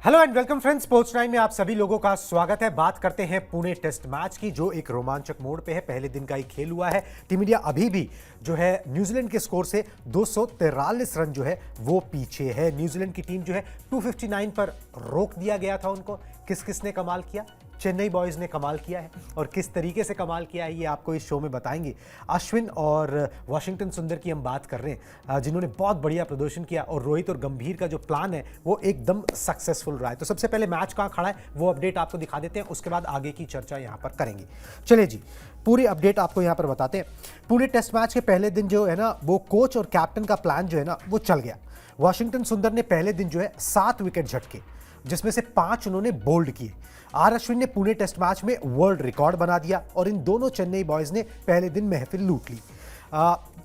Hello and welcome friends, sports time में आप सभी लोगों का स्वागत है। बात करते हैं पुणे टेस्ट मैच की, जो एक रोमांचक मोड़ पे है। पहले दिन का ही खेल हुआ है। टीम इंडिया अभी भी जो है न्यूजीलैंड के स्कोर से 243 रन जो है वो पीछे है। न्यूजीलैंड की टीम जो है 259 पर रोक दिया गया था उनको। किस किस ने कमाल किया? चेन्नई बॉयज ने कमाल किया है, और किस तरीके से कमाल किया है ये आपको इस शो में बताएंगे। अश्विन और वॉशिंगटन सुंदर की हम बात कर रहे हैं, जिन्होंने बहुत बढ़िया प्रदर्शन किया, और रोहित और गंभीर का जो प्लान है वो एकदम सक्सेसफुल रहा है। तो सबसे पहले मैच कहाँ खड़ा है वो अपडेट आपको दिखा देते हैं, उसके बाद आगे की चर्चा यहाँ पर करेंगे। चलिए जी, पूरी अपडेट आपको यहाँ पर बताते हैं। पूरे टेस्ट मैच के पहले दिन जो है ना, वो कोच और कैप्टन का प्लान जो है ना वो चल गया। वॉशिंगटन सुंदर ने पहले दिन जो है 7 विकेट झटके, जिसमें से 5 उन्होंने बोल्ड किए। आर अश्विन ने पुणे टेस्ट मैच में वर्ल्ड रिकॉर्ड बना दिया, और इन दोनों चेन्नई बॉयज ने पहले दिन महफिल लूट ली।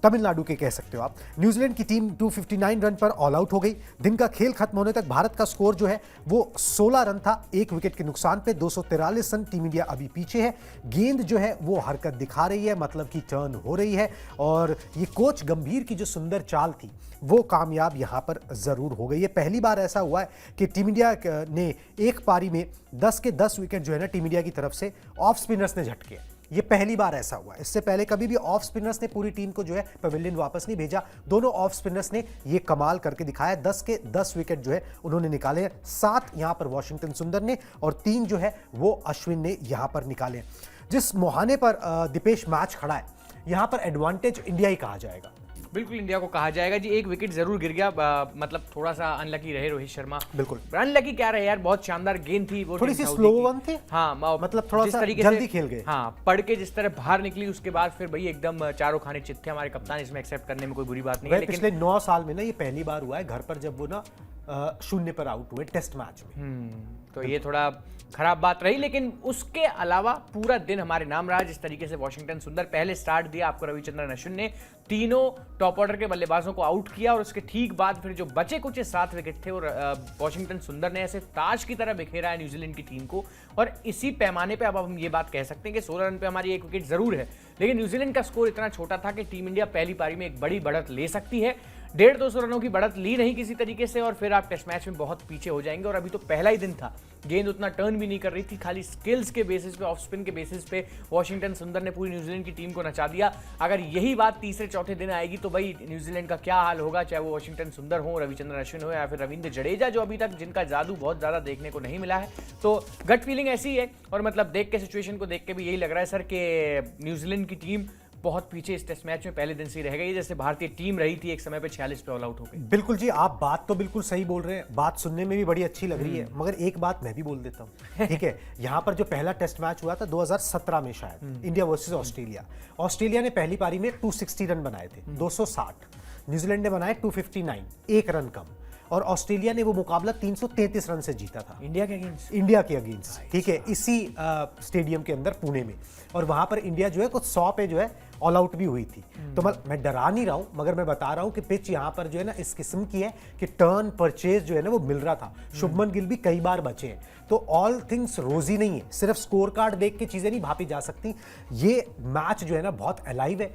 तमिलनाडु के कह सकते हो आप। न्यूजीलैंड की टीम 259 रन पर ऑल आउट हो गई। दिन का खेल खत्म होने तक भारत का स्कोर जो है वो 16 रन था, 1 विकेट के नुकसान पे 243 रन। टीम इंडिया अभी पीछे है। गेंद जो है वो हरकत दिखा रही है, मतलब कि टर्न हो रही है, और ये कोच गंभीर की जो सुंदर चाल थी वो कामयाब यहां पर जरूर हो गई है। पहली बार ऐसा हुआ है कि टीम इंडिया ने एक पारी में 10 के 10 विकेट जो है ना टीम इंडिया की तरफ से ऑफ स्पिनर्स ने झटके। ये पहली बार ऐसा हुआ है। इससे पहले कभी भी ऑफ स्पिनर्स ने पूरी टीम को जो है पवेलियन वापस नहीं भेजा। दोनों ऑफ स्पिनर्स ने ये कमाल करके दिखाया। 10 के 10 विकेट जो है उन्होंने निकाले। 7 यहां पर वॉशिंगटन सुंदर ने, और 3 जो है वो अश्विन ने यहां पर निकाले। जिस मुहाने पर दीपेश मैच खड़ा है, यहां पर एडवांटेज इंडिया ही कहा जाएगा। बिल्कुल इंडिया को कहा जाएगा जी। एक विकेट जरूर गिर गया, मतलब थोड़ा सा अनलकी रहे रोहित शर्मा। बिल्कुल अनलकी क्या रहे यार, बहुत शानदार गेंद थी वो, थोड़ी सी स्लो वन थी। हाँ, मतलब थोड़ा जिस सा तरीके जल्दी से खेल गए। हाँ, पढ़ के जिस तरह बाहर निकली, उसके बाद फिर भाई एकदम चारों खाने चित थे हमारे कप्तान। इसमें एक्सेप्ट करने में कोई बुरी बात नहीं है, लेकिन पिछले 9 साल में ना ये पहली बार हुआ है घर पर जब वो ना 0 पर आउट हुए टेस्ट मैच में। तो ये थोड़ा खराब बात रही, लेकिन उसके अलावा पूरा दिन हमारे नाम रहा। जिस तरीके से वॉशिंगटन सुंदर पहले स्टार्ट दिया, आपको रविचंद्रन अश्विन ने तीनों टॉप ऑर्डर के बल्लेबाजों को आउट किया, और उसके ठीक बाद फिर जो बचे कुछ 7 विकेट थे, और वॉशिंगटन सुंदर ने ऐसे ताज की तरह बिखेरा है न्यूजीलैंड की टीम को। और इसी पैमाने पे अब हम ये बात कह सकते हैं कि 16 रन पे हमारी 1 विकेट जरूर है, लेकिन न्यूजीलैंड का स्कोर इतना छोटा था कि टीम इंडिया पहली पारी में एक बड़ी बढ़त ले सकती है। 150-200 रनों की बढ़त ली नहीं किसी तरीके से, और फिर आप टेस्ट मैच में बहुत पीछे हो जाएंगे। और अभी तो पहला ही दिन था, गेंद उतना टर्न भी नहीं कर रही थी। खाली स्किल्स के बेसिस पे, ऑफ स्पिन के बेसिस पे वॉशिंगटन सुंदर ने पूरी न्यूजीलैंड की टीम को नचा दिया। अगर यही बात तीसरे चौथे दिन आएगी तो भाई न्यूजीलैंड का क्या हाल होगा, चाहे वो वॉशिंगटन सुंदर हो, रविचंद्रन अश्विन हो, या फिर रविंद्र जडेजा, जो अभी तक जिनका जादू बहुत ज्यादा देखने को नहीं मिला है। तो गट फीलिंग ऐसी है, और मतलब देख के सिचुएशन को देख के भी यही लग रहा है सर कि न्यूजीलैंड की टीम बहुत पीछे इस टेस्ट मैच में पहले दिन से ही रह गई, जैसे भारतीय टीम रही थी एक समय पे 46 पे ऑल आउट हो गई। बिल्कुल जी, आप बात तो बिल्कुल सही बोल रहे हैं, बात सुनने में भी बड़ी अच्छी लग रही है, मगर एक बात मैं भी बोल देता हूं, ठीक है। यहां पर जो पहला टेस्ट मैच हुआ था 2017 में शायद, इंडिया वर्सेस ऑस्ट्रेलिया। ऑस्ट्रेलिया ने पहली पारी में 260 रन बनाए थे, 260। न्यूजीलैंड ने बनाए 259, 1 रन कम, और ऑस्ट्रेलिया ने वो मुकाबला 333 रन से जीता था इंडिया के अगेंस्ट, ठीक है, इसी स्टेडियम के अंदर पुणे में। और वहां पर इंडिया जो है कुछ 100 पे जो है ऑल आउट भी हुई थी। तो मैं डरा नहीं रहा हूं, मगर मैं बता रहा हूं कि पिच यहां पर जो है ना इस किस्म की है कि टर्न परचेज जो है ना वो मिल रहा था। शुभमन गिल भी कई बार बचे हैं। तो ऑल थिंग्स रोजी नहीं है, सिर्फ स्कोर कार्ड देख के चीजें नहीं भापी जा सकती। ये मैच जो है ना बहुत अलाइव है।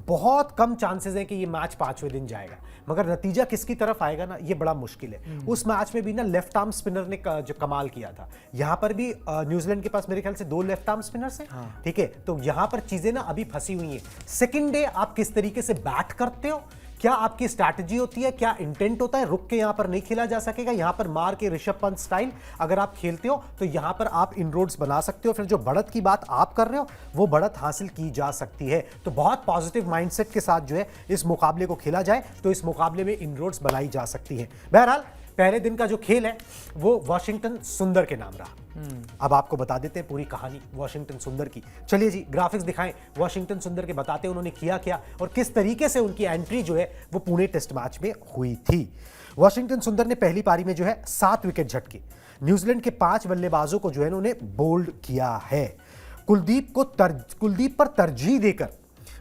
बहुत कम चांसेस है कि ये मैच 5वें दिन जाएगा, मगर नतीजा किसकी तरफ आएगा ना, ये बड़ा मुश्किल है। उस मैच में भी ना लेफ्ट आर्म स्पिनर ने जो कमाल किया था। यहां पर भी न्यूजीलैंड के पास मेरे ख्याल से 2 लेफ्ट आर्म स्पिनर्स हैं, ठीक है। तो यहां पर चीजें ना अभी फंसी हुई हैं। सेकंड डे आप किस तरीके से बैट करते हो, क्या आपकी स्ट्रैटेजी होती है, क्या इंटेंट होता है, रुक के यहां पर नहीं खेला जा सकेगा। यहां पर मार के ऋषभ पंत स्टाइल अगर आप खेलते हो तो यहां पर आप इनरोड्स बना सकते हो। फिर जो बढ़त की बात आप कर रहे हो वो बढ़त हासिल की जा सकती है। तो बहुत पॉजिटिव माइंडसेट के साथ जो है इस मुकाबले को खेला जाए तो इस मुकाबले में इनरोड्स बनाई जा सकती है। बहरहाल पहले दिन का जो खेल है वो वॉशिंगटन सुंदर के नाम रहा। अब आपको बता देते हैं पूरी कहानी वॉशिंगटन सुंदर की। चलिए जी, ग्राफिक्स दिखाएं वॉशिंगटन सुंदर के, बताते हैं उन्होंने किया क्या और किस तरीके से उनकी एंट्री जो है वो पुणे टेस्ट मैच में हुई थी। वॉशिंगटन सुंदर ने पहली पारी में जो है 7 विकेट झटके। न्यूजीलैंड के 5 बल्लेबाजों को जो है उन्होंने बोल्ड किया है। कुलदीप पर तरजीह देकर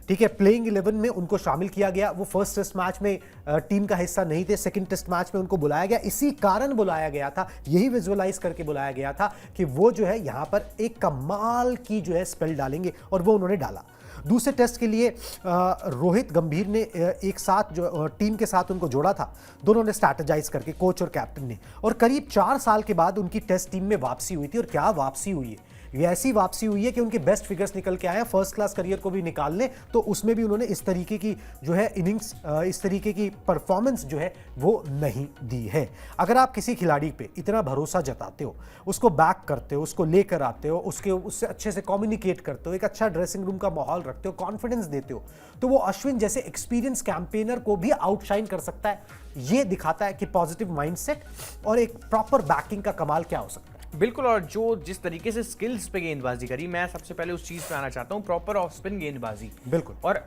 ठीक है, प्लेइंग 11 में उनको शामिल किया गया। वो फर्स्ट टेस्ट मैच में टीम का हिस्सा नहीं थे, सेकंड टेस्ट मैच में उनको बुलाया गया। इसी कारण बुलाया गया था, यही विजुअलाइज करके बुलाया गया था कि वो जो है यहां पर एक कमाल की जो है स्पेल डालेंगे, और वो उन्होंने डाला। दूसरे टेस्ट के लिए रोहित गंभीर ने एक साथ जो टीम के साथ उनको जोड़ा था, दोनों ने स्ट्रैटेजाइज करके, कोच और कैप्टन ने, और करीब 4 साल के बाद उनकी टेस्ट टीम में वापसी हुई थी। और क्या वापसी हुई है, ये ऐसी वापसी हुई है कि उनके बेस्ट फिगर्स निकल के आए हैं। फर्स्ट क्लास करियर को भी निकाल लें तो उसमें भी उन्होंने इस तरीके की जो है इनिंग्स, इस तरीके की परफॉर्मेंस जो है वो नहीं दी है। अगर आप किसी खिलाड़ी पे इतना भरोसा जताते हो, उसको बैक करते हो, उसको लेकर आते हो, उससे अच्छे से कम्युनिकेट करते हो, एक अच्छा ड्रेसिंग रूम का माहौल रखते हो, कॉन्फिडेंस देते हो, तो वो अश्विन जैसे एक्सपीरियंस कैंपेनर को भी आउटशाइन कर सकता है। ये दिखाता है कि पॉजिटिव माइंडसेट और एक प्रॉपर बैकिंग का कमाल क्या हो सकता है। बिल्कुल, और जो जिस तरीके से स्किल्स पे गेंदबाजी करी, मैं सबसे पहले उस चीज पे आना चाहता हूँ, प्रॉपर ऑफ स्पिन गेंदबाजी। बिल्कुल। और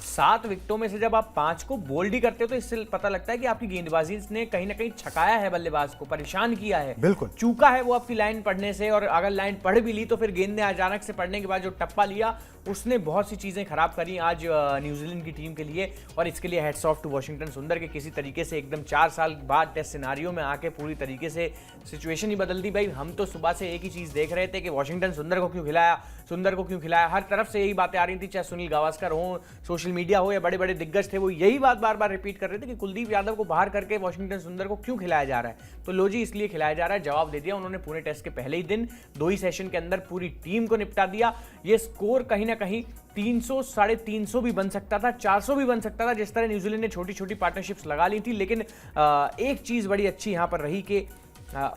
7 विकेटों में से जब आप 5 को बोल्ड ही करते हो तो इससे पता लगता है कि आपकी गेंदबाजी ने कहीं ना कहीं छकाया है, बल्लेबाज को परेशान किया है, बिल्कुल चूका है वो आपकी लाइन पढ़ने से। और अगर लाइन पढ़ भी ली तो फिर गेंद ने अचानक से पढ़ने के बाद जो टप्पा लिया, उसने बहुत सी चीजें खराब करी आज न्यूजीलैंड की टीम के लिए। और इसके लिए हेड्स ऑफ टू वॉशिंगटन सुंदर के किसी तरीके से एकदम 4 साल बाद टेस्ट सिनारियो में आके पूरी तरीके से सिचुएशन ही बदल दी। भाई हम तो सुबह से एक ही चीज देख रहे थे कि वॉशिंगटन सुंदर को क्यों खिलाया, सुंदर को क्यों खिलाया, हर तरफ से यही बातें आ रही थी, चाहे सुनील गावस्कर हो, सोशल मीडिया हो, या बड़े बड़े दिग्गज थे, वो यही बात बार बार रिपीट कर रहे थे कि कुलदीप यादव को बाहर करके वॉशिंगटन सुंदर को क्यों खिलाया जा रहा है। तो लो जी, इसलिए खिलाया जा रहा है। जवाब दे दिया उन्होंने पूरे टेस्ट के पहले ही दिन, 2 ही सेशन के अंदर पूरी टीम को निपटा दिया। ये स्कोर कहीं ना कहीं 300, 350 भी बन सकता था, 400 भी बन सकता था, जिस तरह न्यूजीलैंड ने छोटी छोटी पार्टनरशिप्स लगा ली थी। लेकिन एक चीज बड़ी अच्छी यहां पर रही कि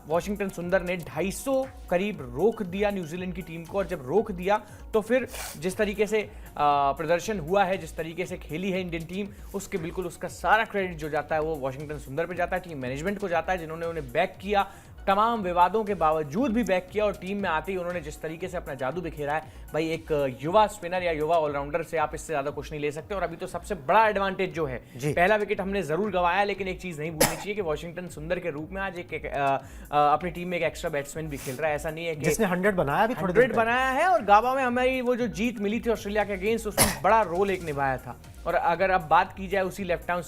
वॉशिंगटन सुंदर ने 250 करीब रोक दिया न्यूजीलैंड की टीम को। और जब रोक दिया तो फिर जिस तरीके से प्रदर्शन हुआ है, जिस तरीके से खेली है इंडियन टीम, उसके बिल्कुल उसका सारा क्रेडिट जो जाता है वो वॉशिंगटन सुंदर पे जाता है, टीम मैनेजमेंट को जाता है, जिन्होंने उन्हें बैक किया, तमाम विवादों के बावजूद भी बैक किया। और टीम में आते ही उन्होंने जिस तरीके से अपना जादू बिखेरा है, भाई एक युवा स्पिनर या युवा ऑलराउंडर से आप इससे ज्यादा कुछ नहीं ले सकते। और अभी तो सबसे बड़ा एडवांटेज जो है, पहला विकेट हमने जरूर गंवाया, लेकिन एक चीज नहीं भूलनी चाहिए कि वॉशिंगटन सुंदर के रूप में आज अपनी टीम में एक एक्स्ट्रा बैट्समैन भी खेल रहा है। ऐसा नहीं है कि जिसने 100 बनाया भी, 100 बनाया है। और गाबा में हमारी वो जो जीत मिली थी ऑस्ट्रेलिया के अगेंस्ट, उसमें बड़ा रोल एक निभाया था। और अगर अब बात की जाए उसी लेफ्ट आर्म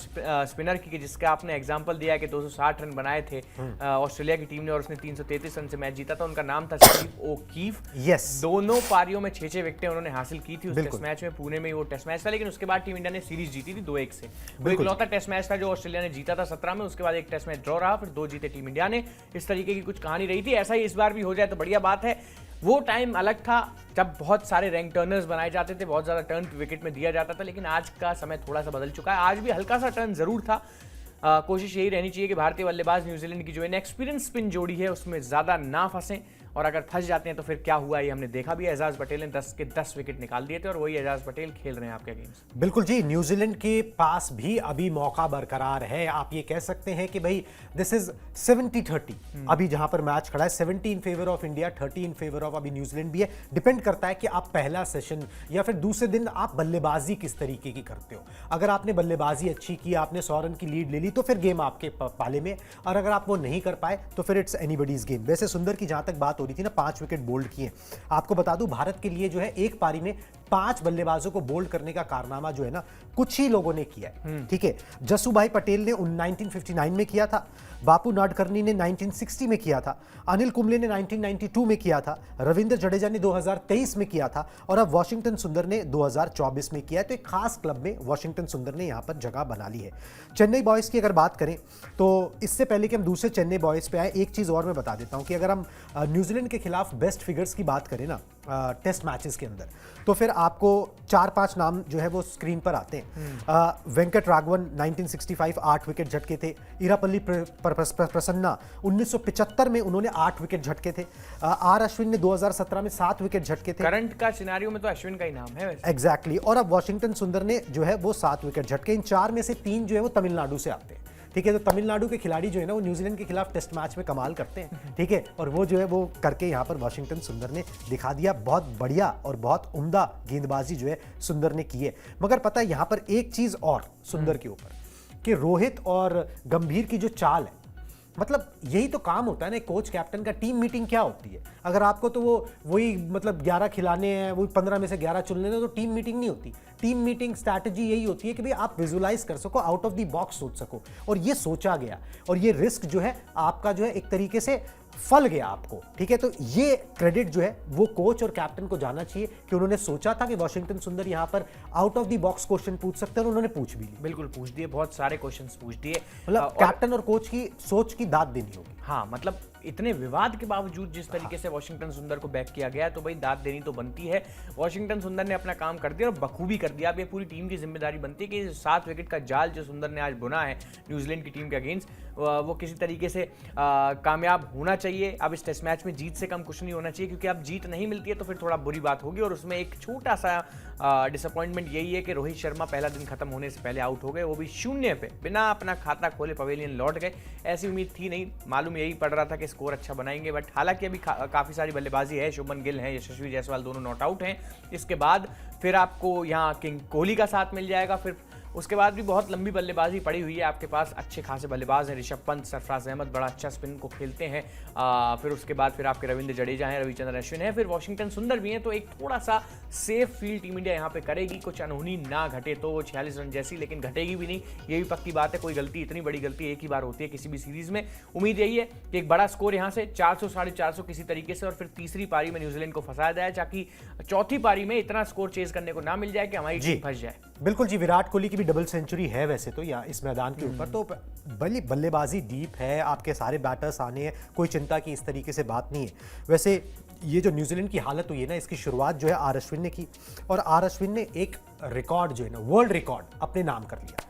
स्पिनर की, जिसका आपने एग्जांपल दिया कि 260 रन बनाए थे ऑस्ट्रेलिया की टीम ने और उसने 333 रन से मैच जीता था, उनका नाम था स्टीव ओकीफ। यस, दोनों पारियों में 6-6 विकेटें उन्होंने हासिल की थी उस टेस्ट मैच में। पुणे में वो टेस्ट मैच था, लेकिन उसके बाद टीम इंडिया ने सीरीज जीती थी 2-1 से। वो इकलौता टेस्ट मैच था जो ऑस्ट्रेलिया ने जीता था 17 में, उसके बाद एक टेस्ट मैच ड्रॉ रहा, फिर 2 जीते टीम इंडिया ने। इस तरीके की कुछ कहानी रही थी। ऐसा ही इस बार भी हो जाए तो बढ़िया बात है। वो टाइम अलग था जब बहुत सारे रैंक टर्नर्स बनाए जाते थे, बहुत ज्यादा टर्न विकेट में दिया जाता था, लेकिन आज का समय थोड़ा सा बदल चुका है। आज भी हल्का सा टर्न जरूर था। कोशिश यही रहनी चाहिए कि भारतीय बल्लेबाज न्यूजीलैंड की जो इनएक्सपीरियंस स्पिन जोड़ी है उसमें ज्यादा ना फंसे, और अगर फंस जाते हैं तो फिर क्या हुआ ये हमने देखा भी। एजाज पटेल ने 10 के 10 विकेट निकाल दिए थे, और वही एजाज पटेल खेल रहे हैं आपके गेम्स। बिल्कुल जी, न्यूजीलैंड के पास भी अभी मौका बरकरार है। आप ये कह सकते हैं कि भाई दिस इज 70-30 अभी जहां पर मैच खड़ा है, 70 in favour of India, 30 in favour of अभी न्यूजीलैंड भी है। डिपेंड करता है कि आप पहला सेशन या फिर दूसरे दिन आप बल्लेबाजी किस तरीके की करते हो। अगर आपने बल्लेबाजी अच्छी की, आपने 100 रन की लीड ले ली, तो फिर गेम आपके पाले में। और अगर आप वो नहीं कर पाए तो फिर इट्स एनीबडीज गेम। वैसे सुंदर की जहां तक बात हो रही थी ना, 5 विकेट बोल्ड किए। आपको बता दूं, भारत के लिए जो है एक पारी में 5 बल्लेबाजों को बोल्ड करने का कारनामा जो है ना, कुछ ही लोगों ने किया है। ठीक है, जसूभाई पटेल ने 1959 में किया था, बापू नाडकर्णी ने 1960 में किया था, अनिल कुंबले ने 1992 में किया था, रविंद्र जडेजा ने 2023 में किया था, और अब वॉशिंगटन सुंदर ने 2024 में किया है। तो एक खास क्लब में वॉशिंगटन सुंदर ने यहां पर जगह बना ली है। चेन्नई बॉयज की अगर बात करें तो इससे पहले कि हम दूसरे चेन्नई बॉयज पे आए, एक चीज और मैं बता देता हूं कि अगर हम न्यूजीलैंड के खिलाफ बेस्ट फिगर्स की बात करें ना टेस्ट मैचेस के अंदर, तो फिर आपको 4-5 नाम जो है वो स्क्रीन पर आते हैं। वेंकट राघवन 1965 8 विकेट झटके थे। इरापल्ली प्रसन्ना 1975 में उन्होंने 8 विकेट झटके थे। आर अश्विन ने 2017 में 7 विकेट झटके थे। करंट का सिनेरियो में तो अश्विन का ही नाम है वैसे। एग्जैक्टली। और अब वॉशिंगटन सुंदर ने जो है वो 7 विकेट झटके। इन 4 में से 3 जो है वो तमिलनाडु से आते हैं। ठीक है, तो तमिलनाडु के खिलाड़ी जो है ना वो न्यूजीलैंड के खिलाफ टेस्ट मैच में कमाल करते हैं। ठीक है, और वो जो है वो करके यहाँ पर वॉशिंगटन सुंदर ने दिखा दिया। बहुत बढ़िया और बहुत उम्दा गेंदबाजी जो है सुंदर ने की है। मगर पता है यहाँ पर एक चीज और सुंदर के ऊपर कि रोहित और गंभीर की जो चाल है, मतलब यही तो काम होता है ना कोच कैप्टन का। टीम मीटिंग क्या होती है? अगर आपको तो वही मतलब 11 खिलाने हैं, वही 15 में से 11 चुनने हैं, तो टीम मीटिंग नहीं होती। टीम मीटिंग स्ट्रैटेजी यही होती है कि भाई आप विजुलाइज कर सको, आउट ऑफ द बॉक्स सोच सको, और ये सोचा गया, और ये रिस्क जो है आपका जो है एक तरीके से फल गया आपको, ठीक है। तो ये क्रेडिट जो है वो कोच और कैप्टन को जाना चाहिए कि उन्होंने सोचा था कि वॉशिंगटन सुंदर यहां पर out of the box question पूछ सकते हैं, और उन्होंने पूछ भी लिए। बिल्कुल पूछ दिए, बहुत सारे क्वेश्चंस पूछ दिए। मतलब कैप्टन और कोच की सोच की दाद देनी होगी। हाँ, मतलब इतने विवाद के बावजूद जिस तरीके से वॉशिंगटन सुंदर को बैक किया गया, तो भाई दाद देनी तो बनती है। वॉशिंगटन सुंदर ने अपना काम कर दिया और बखूबी कर दिया। अब ये पूरी टीम की जिम्मेदारी बनती है कि 7 विकेट का जाल जो सुंदर ने आज बुना है न्यूजीलैंड की टीम के अगेंस्ट, वो किसी तरीके से कामयाब होना चाहिए। अब इस टेस्ट मैच में जीत से कम कुछ नहीं होना चाहिए, क्योंकि अब जीत नहीं मिलती है तो फिर थोड़ा बुरी बात होगी। और उसमें एक छोटा सा डिसअपॉइंटमेंट यही है कि रोहित शर्मा पहला दिन खत्म होने से पहले आउट हो गए, वो भी 0 पे, बिना अपना खाता खोले पवेलियन लौट गए। ऐसी उम्मीद थी नहीं, मालूम यही पड़ रहा था कि स्कोर अच्छा बनाएंगे, बट हालांकि अभी काफ़ी सारी बल्लेबाजी है। शुभमन गिल हैं, यशस्वी जायसवाल दोनों नॉट आउट हैं। इसके बाद फिर आपको यहाँ किंग कोहली का साथ मिल जाएगा। फिर उसके बाद भी बहुत लंबी बल्लेबाजी पड़ी हुई है आपके पास। अच्छे खासे बल्लेबाज हैं, ऋषभ पंत, सरफराज अहमद बड़ा अच्छा स्पिन को खेलते हैं। फिर उसके बाद फिर आपके रविंद्र जडेजा हैं, रविचंद्रन अश्विन है, फिर वॉशिंगटन सुंदर भी हैं। तो एक थोड़ा सा सेफ फील्ड टीम इंडिया यहाँ पे करेगी, कुछ अनहोनी ना घटे तो 46 रन जैसी, लेकिन घटेगी भी नहीं, ये भी पक्की बात है। कोई गलती, इतनी बड़ी गलती एक ही बार होती है किसी भी सीरीज में। उम्मीद यही है कि एक बड़ा स्कोर यहाँ से 400 साढ़े 400 किसी तरीके से, और फिर तीसरी पारी में न्यूजीलैंड को फंसाया जाए, ताकि चौथी पारी में इतना स्कोर चेज करने को ना मिल जाए कि हमारी टीम फंस जाए। बिल्कुल जी, विराट कोहली की भी डबल सेंचुरी है वैसे तो या इस मैदान के ऊपर, तो बल्लेबाजी डीप है, आपके सारे बैटर्स आने हैं, कोई चिंता की इस तरीके से बात नहीं है। वैसे ये जो न्यूजीलैंड की हालत हुई है ना, इसकी शुरुआत जो है आर अश्विन ने की, और आर अश्विन ने एक रिकॉर्ड जो है ना, वर्ल्ड रिकॉर्ड अपने नाम कर लिया।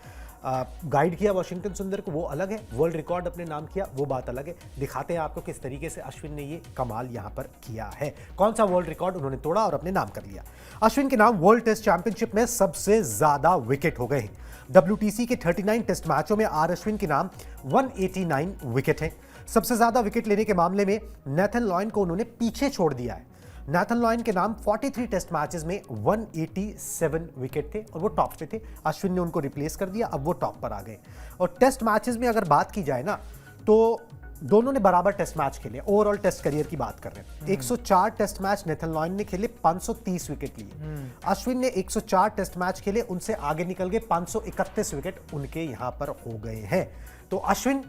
गाइड किया वॉशिंगटन सुंदर को, वो अलग है, वर्ल्ड रिकॉर्ड अपने नाम किया वो बात अलग है। दिखाते हैं आपको किस तरीके से अश्विन ने ये कमाल यहां पर किया है, कौन सा वर्ल्ड रिकॉर्ड उन्होंने तोड़ा और अपने नाम कर लिया। अश्विन के नाम वर्ल्ड टेस्ट चैंपियनशिप में सबसे ज्यादा विकेट हो गए हैं। WTC के 39 टेस्ट मैचों में आर अश्विन के नाम 189 विकेट हैं। सबसे ज्यादा विकेट लेने के मामले में नेथन लॉयन को उन्होंने पीछे छोड़ दिया है। नेथन लॉयन के नाम 43 टेस्ट मैचेस में 187 विकेट थे और वो टॉप पे थे। अश्विन ने उनको रिप्लेस कर दिया, अब वो टॉप पर आ गए। और टेस्ट मैचेस में अगर बात की जाए ना, तो दोनों ने बराबर टेस्ट मैच खेले। ओवरऑल टेस्ट करियर की बात कर रहे हैं, 104 टेस्ट मैच नेथन लॉयन ने खेले, 530 विकेट लिए। अश्विन ने 104 टेस्ट मैच खेले, उनसे आगे निकल गए, 531 विकेट उनके यहां पर हो गए हैं। तो अश्विन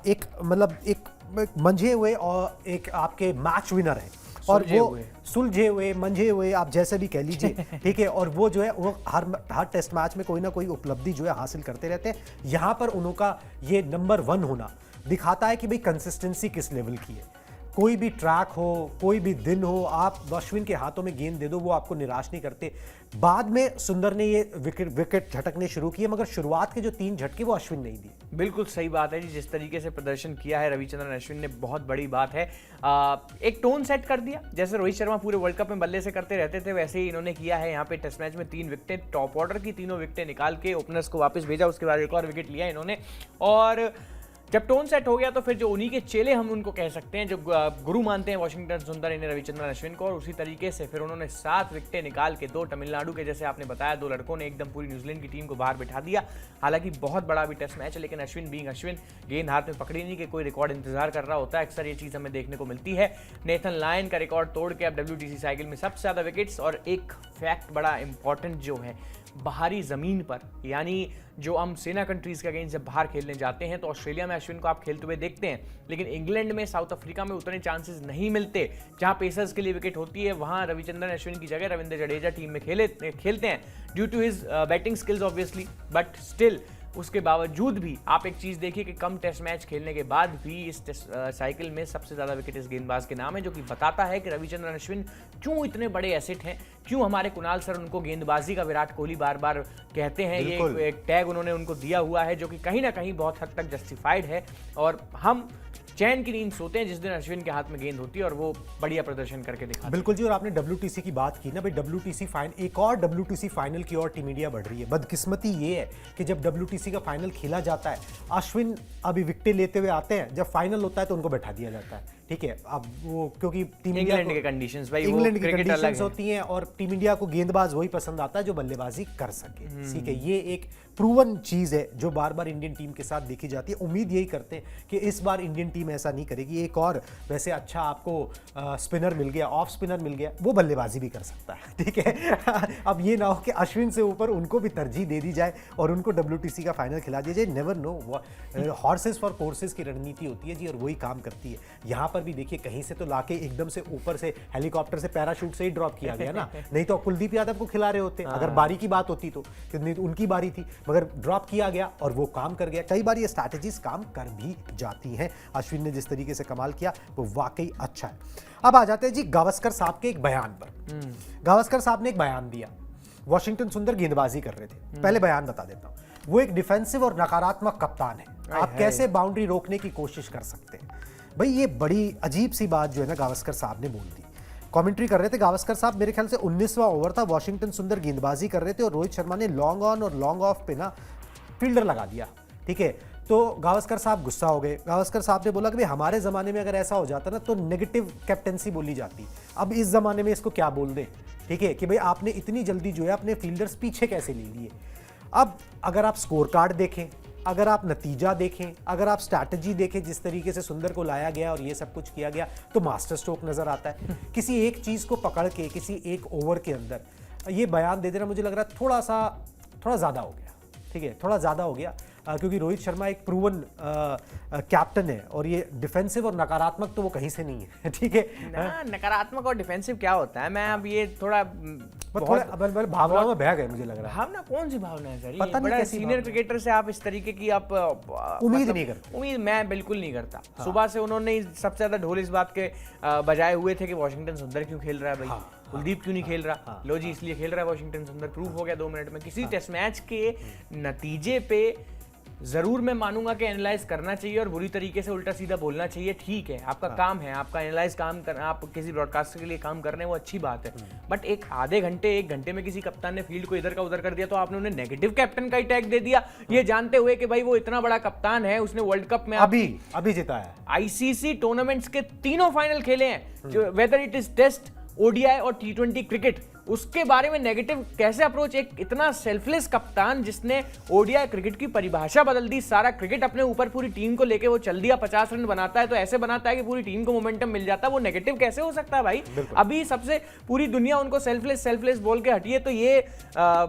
एक मतलब एक मंझे हुए और एक आपके मैच विनर है, और वो सुलझे हुए, मंझे हुए, आप जैसे भी कह लीजिए, ठीक है। और वो जो है वो हर टेस्ट मैच में कोई ना कोई उपलब्धि जो है हासिल करते रहते हैं। यहां पर उनका ये नंबर 1 होना दिखाता है कि भाई कंसिस्टेंसी किस लेवल की है। कोई भी ट्रैक हो, कोई भी दिन हो, आप अश्विन के हाथों में गेंद दे दो, वो आपको निराश नहीं करते। बाद में सुंदर ने ये विकेट झटकने शुरू किए, मगर शुरुआत के जो 3 झटके वो अश्विन नहीं दिए। बिल्कुल सही बात है जी, जिस तरीके से प्रदर्शन किया है रविचंद्रन अश्विन ने, बहुत बड़ी बात है। एक टोन सेट कर दिया, जैसे रोहित शर्मा पूरे वर्ल्ड कप में बल्ले से करते रहते थे, वैसे ही इन्होंने किया है। यहाँ पे टेस्ट मैच में 3 विकेटें, टॉप ऑर्डर की तीनों विकेटें निकाल के ओपनर्स को वापस भेजा, उसके बाद एक और विकेट लिया इन्होंने। और जब टोन सेट हो गया तो फिर जो उन्हीं के चेले हम उनको कह सकते हैं, जो गुरु मानते हैं वॉशिंगटन सुंदर इन्हें रविचंद्रन अश्विन को, और उसी तरीके से फिर उन्होंने 7 विकेटें निकाल के 2 तमिलनाडु के, जैसे आपने बताया, 2 लड़कों ने एकदम पूरी न्यूजीलैंड की टीम को बाहर बिठा दिया। हालांकि बहुत बड़ा भी टेस्ट मैच है, लेकिन अश्विन बीइंग अश्विन, गेंद हाथ में पकड़ी नहीं कि कोई रिकॉर्ड इंतजार कर रहा होता है, अक्सर ये चीज़ हमें देखने को मिलती है। नेथन लायन का रिकॉर्ड तोड़ के अब WTC साइकिल में सबसे ज़्यादा विकेट्स। और एक फैक्ट बड़ा इंपॉर्टेंट जो है, बाहरी ज़मीन पर, यानी जो हम सेना कंट्रीज़ के अगेंस्ट जब बाहर खेलने जाते हैं तो ऑस्ट्रेलिया में अश्विन को आप खेलते हुए देखते हैं, लेकिन इंग्लैंड में, साउथ अफ्रीका में उतने चांसेस नहीं मिलते। जहां पेसर्स के लिए विकेट होती है, वहां रविचंद्रन अश्विन की जगह रविंद्र जडेजा टीम में खेलते हैं, due to his batting skills obviously, but still उसके बावजूद भी आप एक चीज़ देखिए कि कम टेस्ट मैच खेलने के बाद भी इस साइकिल में सबसे ज़्यादा विकेट इस गेंदबाज के नाम है, जो कि बताता है कि रविचंद्रन अश्विन क्यों इतने बड़े एसेट हैं, क्यों हमारे कुणाल सर उनको गेंदबाजी का विराट कोहली बार बार कहते हैं। ये एक टैग उन्होंने उनको दिया हुआ है, जो कि कहीं ना कहीं बहुत हद तक जस्टिफाइड है। और हम चैन की नींद सोते हैं जिस दिन अश्विन के हाथ में गेंद होती है और वो बढ़िया प्रदर्शन करके दिखाते हैं। बिल्कुल जी, और आपने WTC की बात की ना भाई, WTC फाइनल, एक और WTC फाइनल की ओर टीम इंडिया बढ़ रही है। बदकिस्मती ये है कि जब WTC का फाइनल खेला जाता है, अश्विन अभी विकेटें लेते हुए आते हैं, जब फाइनल होता है तो उनको बैठा दिया जाता है, ठीक है। अब वो क्योंकि टीम इंग्लैंड के कंडीशंस, भाई इंग्लैंड की कंडीशंस होती हैं, और टीम इंडिया को गेंदबाज वही पसंद आता है जो बल्लेबाजी कर सके, ठीक है। ये एक प्रूवन चीज़ है जो बार बार इंडियन टीम के साथ देखी जाती है। उम्मीद यही करते हैं कि इस बार इंडियन टीम ऐसा नहीं करेगी। एक और वैसे अच्छा आपको स्पिनर मिल गया, ऑफ स्पिनर मिल गया, वो बल्लेबाजी भी कर सकता है, ठीक है। अब ये ना हो कि अश्विन से ऊपर उनको भी तरजीह दे दी जाए और उनको WTC का फाइनल खिला दिया जाए। Never know, horses for courses की रणनीति होती है जी, और वही काम करती है। यहाँ पर भी देखिए कहीं से तो लाके एकदम से ऊपर से हेलीकॉप्टर से पैराशूट से ही ड्रॉप किया गया ना, नहीं तो कुलदीप यादव को खिला रहे होते अगर बारी की बात होती तो, नहीं तो उनकी बारी थी, मगर ड्रॉप किया गया और वो काम कर गया। कई बार ये स्ट्रैटेजीज काम कर भी जाती हैं। अश्विन ने जिस तरीके से कमाल किया वो वाकई अच्छा है। अब आ जाते हैं जी गावस्कर साहब के एक बयान पर। गावस्कर साहब ने एक बयान दिया, वॉशिंगटन सुंदर गेंदबाजी कर रहे थे। पहले बयान बता देता हूं। वो एक डिफेंसिव और नकारात्मक कप्तान है, आप कैसे बाउंड्री रोकने की कोशिश कर सकते हैं। भाई ये बड़ी अजीब सी बात जो है ना गावस्कर साहब ने बोल दी। कमेंट्री कर रहे थे गावस्कर साहब, मेरे ख्याल से 19वां ओवर था, वॉशिंगटन सुंदर गेंदबाजी कर रहे थे और रोहित शर्मा ने लॉन्ग ऑन और लॉन्ग ऑफ पे ना फील्डर लगा दिया, ठीक है। तो गावस्कर साहब गुस्सा हो गए। गावस्कर साहब ने बोला कि भाई हमारे ज़माने में अगर ऐसा हो जाता ना तो नेगेटिव कैप्टेंसी बोली जाती, अब इस ज़माने में इसको क्या बोल दें, ठीक है, कि भाई आपने इतनी जल्दी जो है अपने फील्डर्स पीछे कैसे ले लिए। अब अगर आप स्कोर कार्ड देखें, अगर आप नतीजा देखें, अगर आप स्ट्रैटेजी देखें, जिस तरीके से सुंदर को लाया गया और ये सब कुछ किया गया, तो मास्टर स्ट्रोक नज़र आता है। किसी एक चीज़ को पकड़ के किसी एक ओवर के अंदर ये बयान दे देना मुझे लग रहा है थोड़ा ज़्यादा हो गया, ठीक है, थोड़ा ज़्यादा हो गया। क्योंकि रोहित शर्मा एक प्रूवन कैप्टन है और ये डिफेंसिव और नकारात्मक तो वो कहीं से नहीं है, ठीक है ना। नकारात्मक और डिफेंसिव क्या होता है, मैं अब ये थोड़ा भावनाओं में बह गए मुझे लग रहा है। भावना कौन सी भावना है सर, पता ये नहीं बड़ा कैसी सीनियर भावना। क्रिकेटर से आप इस तरीके की आप उम्मीद नहीं करते। उम्मीद मैं बिल्कुल नहीं करता। सुबह से उन्होंने सबसे ज्यादा ढोल इस बात के बजाए हुए थे कि वॉशिंगटन सुंदर क्यों खेल रहा है भाई, कुलदीप क्यों नहीं खेल रहा। लो जी, इसलिए खेल रहा है वॉशिंगटन सुंदर, प्रूफ हो गया 2 मिनट में। किसी टेस्ट मैच के नतीजे पे जरूर मैं मानूंगा कि एनालाइज करना चाहिए और बुरी तरीके से उल्टा सीधा बोलना चाहिए, ठीक है, आपका काम है, आपका एनालाइज काम करना, आप किसी ब्रॉडकास्टर के लिए काम कर रहे हैं, वो अच्छी बात है। बट एक आधे घंटे 1 घंटे में किसी कप्तान ने फील्ड को इधर का उधर कर दिया तो आपने उन्हें नेगेटिव कैप्टन का ही टैग दे दिया, ये जानते हुए कि भाई वो इतना बड़ा कप्तान है, उसने वर्ल्ड कप में अभी जिताया है, आईसीसी टूर्नामेंट्स के 3 फाइनल खेले हैं, whether it is test, ODI और T20 क्रिकेट। उसके बारे में नेगेटिव कैसे अप्रोच, एक इतना सेल्फलेस कप्तान जिसने ओडीआई क्रिकेट की परिभाषा बदल दी, सारा क्रिकेट अपने ऊपर पूरी टीम को लेके वो चल दिया, 50 रन बनाता है तो ऐसे बनाता है कि पूरी टीम को मोमेंटम मिल जाता है, वो नेगेटिव कैसे हो सकता है भाई। अभी सबसे पूरी दुनिया उनको सेल्फलेस बोल के हटी है, तो ये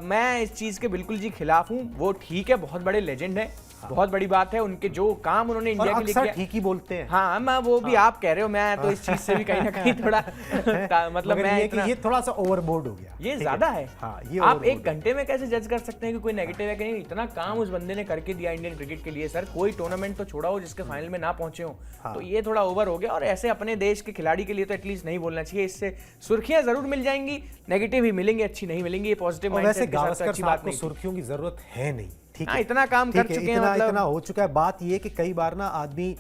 मैं इस चीज के बिल्कुल जी खिलाफ हूं। वो ठीक है, बहुत बड़े लेजेंड है, बहुत बड़ी बात है, उनके जो काम उन्होंने इंडिया के लिए किया ठीक ही बोलते हैं। हाँ, मैं वो भी आप कह रहे हो, मैं तो इस चीज से भी कहीं ना कहीं थोड़ा मतलब मैं ये थोड़ा सा ओवरबोर्ड हो गया, ये ज्यादा है। हाँ, ये आप 1 घंटे में कैसे जज कर सकते हैं कि कोई नेगेटिव है कि नहीं। इतना काम उस बंदे ने करके दिया इंडियन क्रिकेट के लिए सर, कोई टूर्नामेंट तो छोड़ा हो जिसके फाइनल में ना पहुंचे हो। तो ये थोड़ा ओवर हो गया और ऐसे अपने देश के खिलाड़ी के लिए तो एटलीस्ट नहीं बोलना चाहिए। इससे सुर्खियां जरूर मिल जाएंगी, नेगेटिव ही मिलेंगी, अच्छी नहीं मिलेंगी। ये पॉजिटिव वैसे गावस्कर साहब को सुर्खियों की जरूरत है नहीं, ठीक है, इतना काम कर चुके हैं, मतलब इतना हो चुका है। बात ये कि कई बार ना आदमी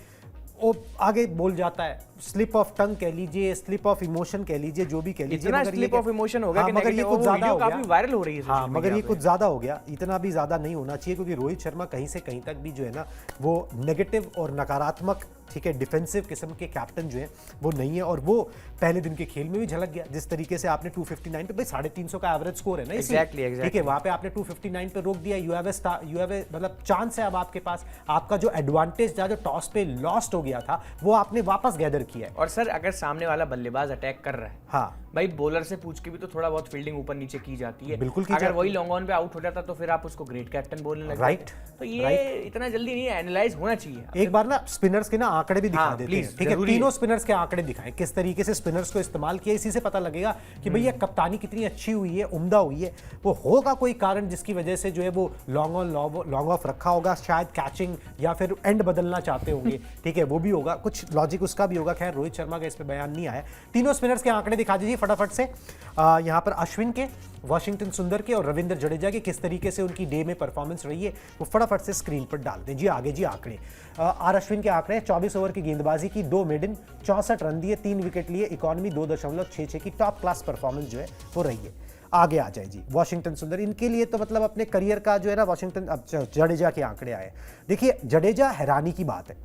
वो आगे बोल जाता है, स्लिप ऑफ टंग कह लीजिए, स्लिप ऑफ इमोशन कह लीजिए, जो भी कह लीजिए, इतना स्लिप ऑफ इमोशन हो गया कि मगर ये कुछ ज्यादा हो गया, काफी वायरल हो रही है। हाँ, मगर ये कुछ ज्यादा हो गया, इतना भी ज्यादा नहीं होना चाहिए, क्योंकि रोहित शर्मा कहीं से कहीं तक भी जो है ना वो नेगेटिव और नकारात्मक, ठीक है, डिफेंसिव किस्म के कैप्टन जो है वो नहीं है। और वो पहले दिन के खेल में भी झलक गया, जिस तरीके से आपने 259 पे, भाई 350 का एवरेज स्कोर है ना, Exactly. ठीक है, वहां पे आपने 259 पे रोक दिया। यू हैव ए मतलब चांस है अब आपके पास, आपका जो एडवांटेज था, जो टॉस पे लॉस्ट हो गया था, वो आपने वापस गैदर किया है। और सर अगर सामने वाला बल्लेबाज अटैक कर रहा है, हाँ भाई बॉलर से पूछ के भी तो थोड़ा बहुत फील्डिंग ऊपर नीचे की जाती है, बिल्कुल की अगर जाती वही लॉन्ग ऑन पे आउट हो जाता तो फिर आप उसको ग्रेट कैप्टन बोलने लगते। राइट, तो ये इतना जल्दी नहीं, एनालाइज होना चाहिए। एक बार ना स्पिनर्स के ना आंकड़े भी दिखा हाँ, देते हैं, प्लीज, ठीक है, जरूरी तीनों स्पिनर्स के आंकड़े दिखाएं, किस तरीके से स्पिनर्स को इस्तेमाल किया, इसी से पता लगेगा कि भाई ये कप्तानी कितनी अच्छी हुई है, उम्दा हुई है। वो होगा कोई कारण जिसकी वजह से जो है वो लॉन्ग ऑन लॉन्ग ऑफ रखा होगा, शायद कैचिंग या फिर एंड बदलना चाहते होंगे, ठीक है, वो भी होगा, कुछ लॉजिक उसका भी होगा। खैर रोहित शर्मा का इस पे बयान नहीं आया। तीनों स्पिनर्स के आंकड़े दिखा दीजिए फटाफट से। यहाँ पर अश्विन के, वॉशिंगटन सुंदर के और रविंद्र जडेजा के किस तरीके से उनकी डे में परफॉर्मेंस रही है वो फटाफट से स्क्रीन पर डाल दें जी। आगे जी आंकड़े, आर अश्विन के आंकड़े, 24 ओवर की गेंदबाजी की, 2 मेडन, 64 रन दिए, 3 विकेट लिए, इकोनॉमी 2.66 की टॉप क्लास परफॉर्मेंस जो है वो रही है। आगे आ जाए जी वॉशिंगटन सुंदर, इनके लिए तो मतलब अपने करियर का जो है ना वॉशिंगटन, अब जडेजा के आंकड़े आए। देखिए जडेजा, हैरानी की बात है,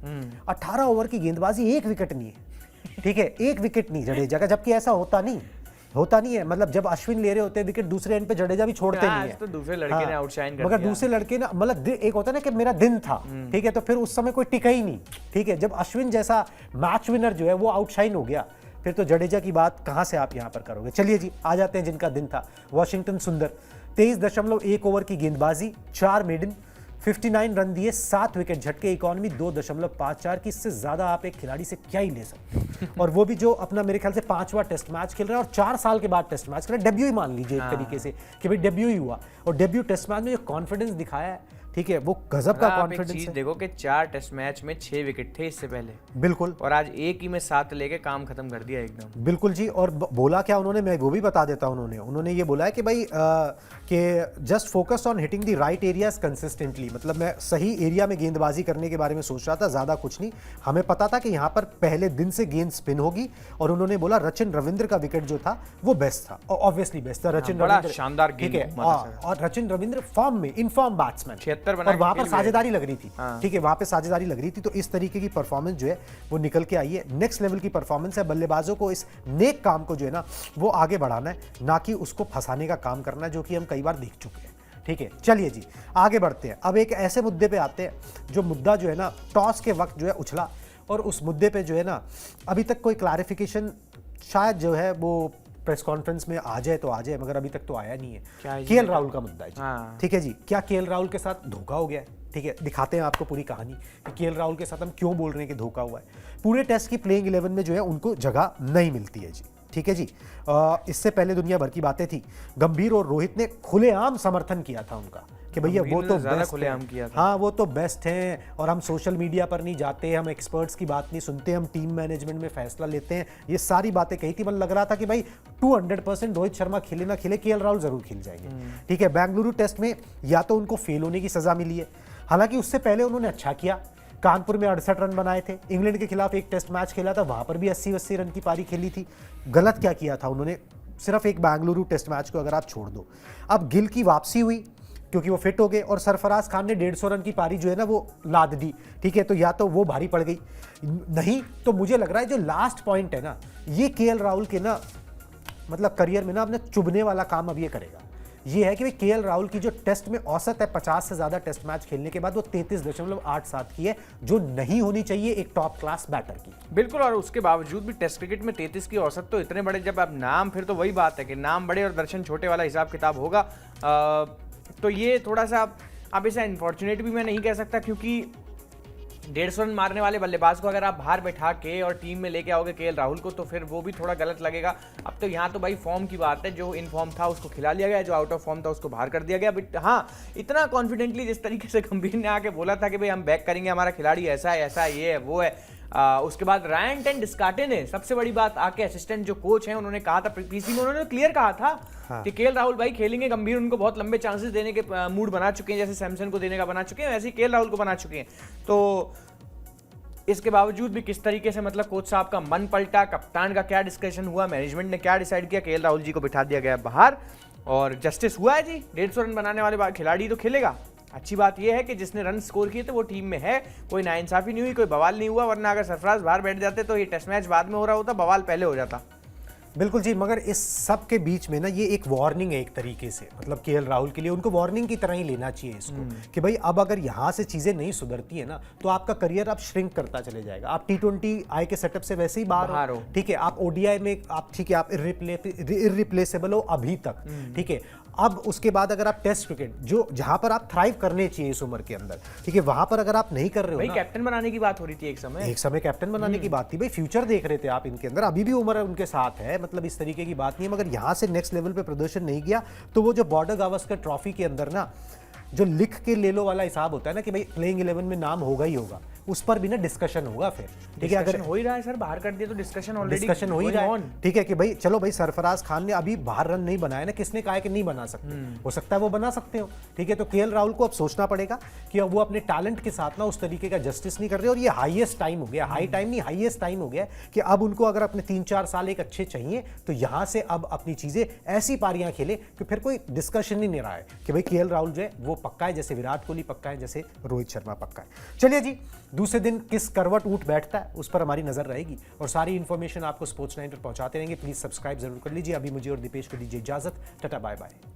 18 ओवर की गेंदबाजी, 1 विकेट नहीं है, ठीक है, 1 विकेट नहीं जडेजा का, जबकि ऐसा होता नहीं। होता नहीं है, मतलब जब अश्विन ले रहे होते हैं विकेट दूसरे एंड पे जडेजा भी छोड़ते नहीं आज है। तो दूसरे लड़के ने आउटशाइन कर मगर दिया। दूसरे लड़के ना, मतलब एक होता है ना कि मेरा दिन था, ठीक है, तो फिर उस समय कोई टिका ही नहीं, ठीक है। जब अश्विन जैसा मैच विनर जो है वो आउटशाइन हो गया, फिर तो जडेजा की बात कहां से आप यहां पर करोगे। चलिए जी, आ जाते हैं जिनका दिन था। वॉशिंगटन सुंदर 23.1 ओवर की गेंदबाजी, 4 मेडन, 59 रन दिए, 7 विकेट झटके, इकॉनमी 2.54 की। इससे ज्यादा आप एक खिलाड़ी से क्या ही ले सकते हैं। और वो भी जो अपना मेरे ख्याल से 5वां टेस्ट मैच खेल रहा है और 4 साल के बाद टेस्ट मैच खेल रहा है। डेब्यू ही मान लीजिए एक तरीके से कि भाई डेब्यू ही हुआ, और डेब्यू टेस्ट मैच में जो कॉन्फिडेंस दिखाया है, ठीक है, वो गजब का आप एक कॉन्फिडेंस चीज है। देखो कि 4 टेस्ट मैच में 6 विकेट थे इससे पहले, बिल्कुल और आज एक ही में 7 लेके काम खत्म कर दिया एकदम। बिल्कुल जी। और बोला क्या उन्होंने, मैं वो भी बता देता हूं। उन्होंने ये बोला है कि भाई कि just focus on hitting the right areas consistently, मतलब मैं सही एरिया में गेंदबाजी करने के बारे में सोच रहा था, ज्यादा कुछ नहीं। हमें पता था कि यहाँ पर पहले दिन से गेंद स्पिन होगी, और उन्होंने बोला रचिन रविंद्र का विकेट जो था वो बेस्ट था, ऑब्वियसली बेस्ट था। रचिन बड़ा रविंद्र शानदार ठीक गेंद है, घुमाता था। और रचिन रविंद्र फॉर्म में, इन फॉर्म बैट्समैन, 76 बना और के वहां पर खेल भी रहे। साझेदारी लग रही थी, हाँ। ठीक है, वहां पे साझेदारी लग रही थी। तो इस तरीके की परफॉर्मेंस जो है वो निकल के आई है। नेक्स्ट लेवल की परफॉर्मेंस है। बल्लेबाजों को इस नेक काम को जो है ना वो आगे बढ़ाना है, ना कि उसको फंसाने का काम करना है, जो कि हम कई बार देख चुके हैं, ठीक है। चलिए जी, आगे बढ़ते हैं। अब एक ऐसे मुद्दे पे आते हैं जो मुद्दा जो है ना टॉस के वक्त जो है उछला, और उस मुद्दे पे जो है ना अभी तक कोई क्लैरिफिकेशन शायद जो है वो प्रेस कॉन्फ्रेंस में आ जाए तो आ जाए, मगर अभी तक तो आया नहीं क्या है। है जी? केएल राहुल का मुद्दा है जी। हाँ। ठीक है जी, क्या केएल राहुल के साथ धोखा हो गया है? ठीक है, दिखाते हैं आपको पूरी कहानी कि केएल राहुल के साथ हम क्यों बोल रहे हैं कि धोखा हुआ है। पूरे टेस्ट की प्लेइंग 11 में जो है उनको जगह नहीं मिलती है जी, ठीक है जी। इससे पहले दुनिया भर की बातें थी। गंभीर और रोहित ने खुलेआम समर्थन किया था उनका कि भैया वो गंभीर तो ने ज्यादा बेस्ट खुलेआम हैं। किया था। हाँ, वो तो बेस्ट हैं, और हम सोशल मीडिया पर नहीं जाते, हम एक्सपर्ट्स की बात नहीं सुनते, हम टीम मैनेजमेंट में फैसला लेते हैं। ये सारी बातें कही थी। मन लग रहा था कि भाई 200% रोहित शर्मा खेले ना खेले, केएल राहुल जरूर खेल जाएंगे, ठीक है। बेंगलुरु टेस्ट में या तो उनको फेल होने की सजा मिली है, हालांकि उससे पहले उन्होंने अच्छा किया। कानपुर में 68 रन बनाए थे। इंग्लैंड के खिलाफ एक टेस्ट मैच खेला था, वहां पर भी 80 रन की पारी खेली थी। गलत क्या किया था उन्होंने, सिर्फ एक बेंगलुरु टेस्ट मैच को अगर आप छोड़ दो। अब गिल की वापसी हुई क्योंकि वो फिट हो गए, और सरफराज खान ने 150 रन की पारी जो है ना वो लाद दी, ठीक है। तो या तो वो भारी पड़ गई, नहीं तो मुझे लग रहा है जो लास्ट पॉइंट है ना, ये केएल राहुल के ना मतलब करियर में ना अपने चुभने वाला काम अब ये करेगा। ये है कि भाई केएल राहुल की जो टेस्ट में औसत है 50 से ज्यादा टेस्ट मैच खेलने के बाद, वो 33.87 की है, जो नहीं होनी चाहिए एक टॉप क्लास बैटर की। बिल्कुल, और उसके बावजूद भी टेस्ट क्रिकेट में 33 की औसत तो इतने बड़े, जब आप नाम, फिर तो वही बात है कि नाम बड़े और दर्शन छोटे वाला हिसाब किताब होगा। तो ये थोड़ा सा अब इसे अनफॉर्चुनेट भी मैं नहीं कह सकता, क्योंकि 150 रन मारने वाले बल्लेबाज को अगर आप बाहर बैठा के और टीम में लेके आओगे केएल राहुल को, तो फिर वो भी थोड़ा गलत लगेगा। अब तो यहाँ तो भाई फॉर्म की बात है, जो इन फॉर्म था उसको खिला लिया गया, जो आउट ऑफ फॉर्म था उसको बाहर कर दिया गया। बट हाँ, इतना कॉन्फिडेंटली जिस तरीके से गंभीर ने आके बोला था कि भाई हम बैक करेंगे, हमारा खिलाड़ी ऐसा है, ये है, वो है। उसके बाद रायन टेन डिस्काटे ने सबसे बड़ी बात आके, असिस्टेंट जो कोच हैं, उन्होंने कहा था पीसी में, उन्होंने क्लियर कहा था कि केएल राहुल भाई खेलेंगे, गंभीर उनको बहुत लंबे चांसेस देने के मूड बना चुके हैं, जैसे सैमसन को देने का बना चुके हैं, वैसे ही केएल राहुल को बना चुके हैं। तो इसके बावजूद भी किस तरीके से मतलब कोच साहब का मन पलटा, कप्तान का क्या डिस्कशन हुआ, मैनेजमेंट ने क्या डिसाइड किया, केएल राहुल जी को बिठा दिया गया बाहर, और जस्टिस हुआ है जी। 150 रन बनाने वाले खिलाड़ी तो खेलेगा। अच्छी बात यह है कि जिसने रन स्कोर किए थे वो टीम में है, कोई नाइंसाफी नहीं हुई, कोई बवाल नहीं हुआ, वरना अगर सरफराज बाहर बैठ जाते तो ये टेस्ट मैच बाद में हो रहा होता, बवाल पहले हो जाता। बिल्कुल जी, मगर इस सब के बीच में ना ये एक वार्निंग है एक तरीके से, मतलब केएल राहुल के लिए उनको वार्निंग की तरह ही लेना चाहिए इसको, कि भाई अब अगर यहाँ से चीजें नहीं सुधरती है ना, तो आपका करियर अब श्रिंक करता चले जाएगा। आप T20 आई के सेटअप से वैसे ही बाहर हो, ठीक है। आप ODI में आप, ठीक है, आप इररिप्लेसेबल हो अभी तक, ठीक है। अब उसके बाद अगर आप टेस्ट क्रिकेट, जो जहां पर आप थ्राइव करने चाहिए इस उम्र के अंदर, ठीक है, वहां पर अगर आप नहीं कर रहे हो भाई ना, कैप्टन बनाने की बात हो रही थी एक समय कैप्टन बनाने की बात थी, भाई फ्यूचर देख रहे थे आप इनके अंदर, अभी भी उम्र उनके साथ है, मतलब इस तरीके की बात नहीं है। मगर यहां से नेक्स्ट लेवल पे प्रदर्शन नहीं किया, तो वो जो बॉर्डर गावस्कर ट्रॉफी के अंदर ना जो लिख के ले लो वाला हिसाब होता है ना कि भाई प्लेइंग 11 में नाम होगा ही होगा, उस पर भी ना डिस्कशन होगा फिर, ठीक है। अगर हो ही रहा है सर, बाहर कर दिया तो डिस्कशन ऑलरेडी डिस्कशन हो ही रहा है, ठीक है, कि भाई चलो भाई सरफराज खान ने अभी बाहर रन नहीं बनाया ना, किसने कहा है कि नहीं बना सकते, हो सकता है वो बना सकते हो, ठीक है। तो केएल राहुल को अब सोचना पड़ेगा कि अब वो अपने टैलेंट के साथ ना उस तरीके का जस्टिस नहीं कर रहे, और ये हाईएस्ट टाइम हो गया, हाई टाइम नहीं, हाईएस्ट टाइम हो गया कि अब उनको अगर अपने 3-4 साल एक अच्छे चाहिए, तो यहां से अब अपनी चीजें ऐसी पारियां खेले कि फिर कोई डिस्कशन ही नहीं रहा है कि भाई केएल राहुल जो है वो पक्का है जैसे विराट कोहली पक्का है, जैसे रोहित शर्मा पक्का है। चलिए जी, दूसरे दिन किस करवट ऊट बैठता है उस पर हमारी नजर रहेगी और सारी इंफॉर्मेशन आपको स्पोर्ट्स 9 पर पहुंचाते रहेंगे। प्लीज सब्सक्राइब जरूर कर लीजिए। अभी मुझे और दीपेश को दीजिए इजाजत। Tata bye bye.